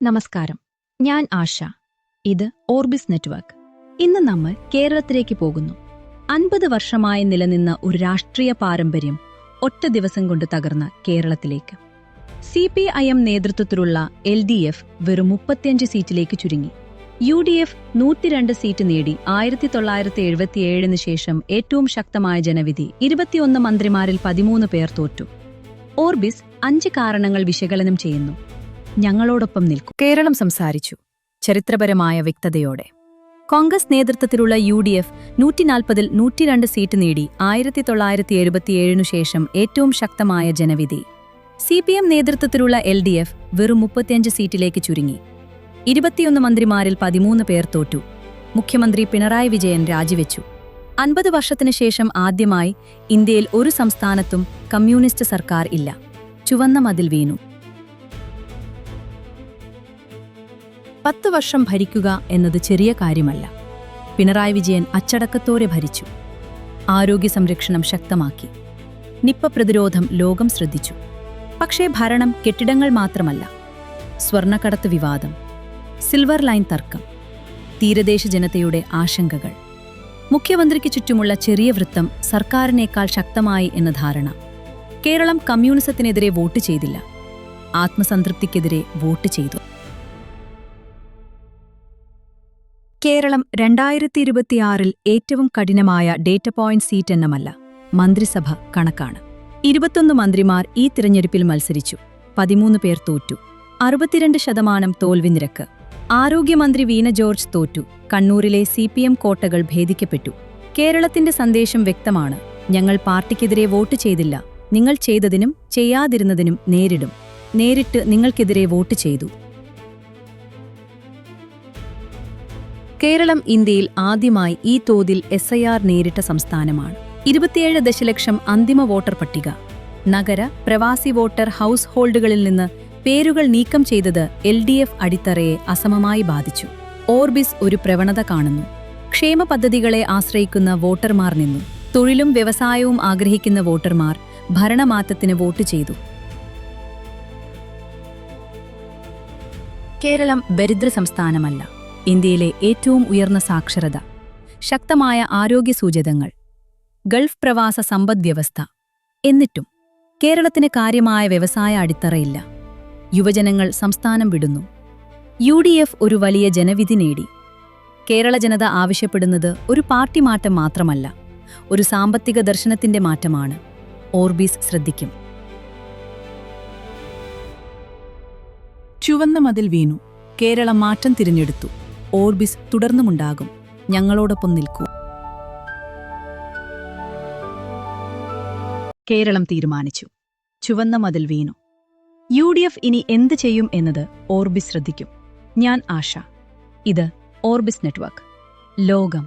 നമസ്കാരം, ഞാൻ ആശ. ഇത് ഓർബിസ് നെറ്റ്വർക്ക്. ഇന്ന് നമ്മൾ കേരളത്തിലേക്ക് പോകുന്നു. 50 വർഷമായി നിലനിന്ന ഒരു രാഷ്ട്രീയ പാരമ്പര്യം ഒറ്റ ദിവസം കൊണ്ട് തകർന്ന കേരളത്തിലേക്ക്. CPIM നേതൃത്വത്തിലുള്ള LDF വെറും 35 സീറ്റിലേക്ക് ചുരുങ്ങി. UDF 102 സീറ്റ് നേടി. 1977 ശേഷം ഏറ്റവും ശക്തമായ ജനവിധി. 21 മന്ത്രിമാരിൽ 13 പേർ തോറ്റു. ഓർബിസ് 5 കാരണങ്ങൾ വിശകലനം ചെയ്യുന്നു. ഞങ്ങളോടൊപ്പം നിൽക്കും. കേരളം സംസാരിച്ചു ചരിത്രപരമായ വ്യക്തതയോടെ. കോൺഗ്രസ് നേതൃത്വത്തിലുള്ള UDF 140-ൽ 102 സീറ്റ് നേടി. 1977 ശേഷം ഏറ്റവും ശക്തമായ ജനവിധി. CPM നേതൃത്വത്തിലുള്ള LDF വെറും 35 സീറ്റിലേക്ക് ചുരുങ്ങി. 21 മന്ത്രിമാരിൽ 13 പേർ തോറ്റു. മുഖ്യമന്ത്രി പിണറായി വിജയൻ രാജിവെച്ചു. 50 വർഷത്തിനു ശേഷം ആദ്യമായി ഇന്ത്യയിൽ ഒരു സംസ്ഥാനത്തും കമ്മ്യൂണിസ്റ്റ് സർക്കാർ ഇല്ല. ചുവന്ന മതിൽ വീണു. 10 വർഷം ഭരിക്കുക എന്നത് ചെറിയ കാര്യമല്ല. പിണറായി വിജയൻ അച്ചടക്കത്തോടെ ഭരിച്ചു. ആരോഗ്യ സംരക്ഷണം ശക്തമാക്കി. നിപ്പ പ്രതിരോധം ലോകം ശ്രദ്ധിച്ചു. പക്ഷേ ഭരണം കെട്ടിടങ്ങൾ മാത്രമല്ല. സ്വർണ്ണക്കടത്ത് വിവാദം, സിൽവർ ലൈൻ തർക്കം, തീരദേശ ജനതയുടെ ആശങ്കകൾ, മുഖ്യമന്ത്രിക്ക് ചുറ്റുമുള്ള ചെറിയ വൃത്തം സർക്കാരിനേക്കാൾ ശക്തമായി എന്ന ധാരണ. കേരളം കമ്മ്യൂണിസത്തിനെതിരെ വോട്ട് ചെയ്തില്ല, ആത്മസംതൃപ്തിക്കെതിരെ വോട്ട് ചെയ്തു. കേരളം 2026-ൽ ഏറ്റവും കഠിനമായ ഡേറ്റ പോയിന്റ് സീറ്റ് എണ്ണമല്ല, മന്ത്രിസഭ കണക്കാണ്. 21 മന്ത്രിമാർ ഈ തിരഞ്ഞെടുപ്പിൽ മത്സരിച്ചു. 13 പേർ തോറ്റു. 62% തോൽവി നിരക്ക്. ആരോഗ്യമന്ത്രി വീണ ജോർജ് തോറ്റു. കണ്ണൂരിലെ CPM കോട്ടകൾ ഭേദിക്കപ്പെട്ടു. കേരളത്തിന്റെ സന്ദേശം വ്യക്തമാണ്. ഞങ്ങൾ പാർട്ടിക്കെതിരെ വോട്ട് ചെയ്തില്ല. നിങ്ങൾ ചെയ്തതിനും ചെയ്യാതിരുന്നതിനും നേരിടും. നേരിട്ട് നിങ്ങൾക്കെതിരെ വോട്ട് ചെയ്തു. കേരളം ഇന്ത്യയിൽ ആദ്യമായി ഈ തോതിൽ SIR നേരിട്ട സംസ്ഥാനമാണ്. 27 ദശലക്ഷം അന്തിമ വോട്ടർ പട്ടിക. നഗര, പ്രവാസി വോട്ടർ ഹൗസ് ഹോൾഡുകളിൽ നിന്ന് പേരുകൾ നീക്കം ചെയ്തത് LDF അടിത്തറയെ അസമമായി ബാധിച്ചു. ഓർബിസ് ഒരു പ്രവണത കാണുന്നു. ക്ഷേമ പദ്ധതികളെ ആശ്രയിക്കുന്ന വോട്ടർമാർ നിന്നു. തൊഴിലും വ്യവസായവും ആഗ്രഹിക്കുന്ന വോട്ടർമാർ ഭരണമാറ്റത്തിന് വോട്ട് ചെയ്തു. കേരളം ദരിദ്ര സംസ്ഥാനമല്ല. ഇന്ത്യയിലെ ഏറ്റവും ഉയർന്ന സാക്ഷരത, ശക്തമായ ആരോഗ്യ സൂചകങ്ങൾ, ഗൾഫ് പ്രവാസ സമ്പദ്വ്യവസ്ഥ. എന്നിട്ടും കേരളത്തിന് കാര്യമായ വ്യവസായ അടിത്തറയില്ല. യുവജനങ്ങൾ സംസ്ഥാനം വിടുന്നു. UDF ഒരു വലിയ ജനവിധി നേടി. കേരള ജനത ആവശ്യപ്പെടുന്നത് ഒരു പാർട്ടി മാറ്റം മാത്രമല്ല, ഒരു സാമ്പത്തിക ദർശനത്തിന്റെ മാറ്റമാണ്. ഓർബിസ് ശ്രദ്ധിക്കും. ചുവന്ന മതിൽ വീണു. കേരളം മാറ്റം തിരഞ്ഞെടുത്തു. ഓർബിസ് തുടർന്നുമുണ്ടാകും. ഞങ്ങളോടൊപ്പം നിൽക്കൂ. കേരളം തീരുമാനിച്ചു. ചുവന്ന മതിൽ വീണു. UDF ഇനി എന്ത് ചെയ്യും എന്നത് ഓർബിസ് ശ്രദ്ധിക്കും. ഞാൻ ആശ. ഇത് ഓർബിസ് നെറ്റ്വർക്ക്. ലോകം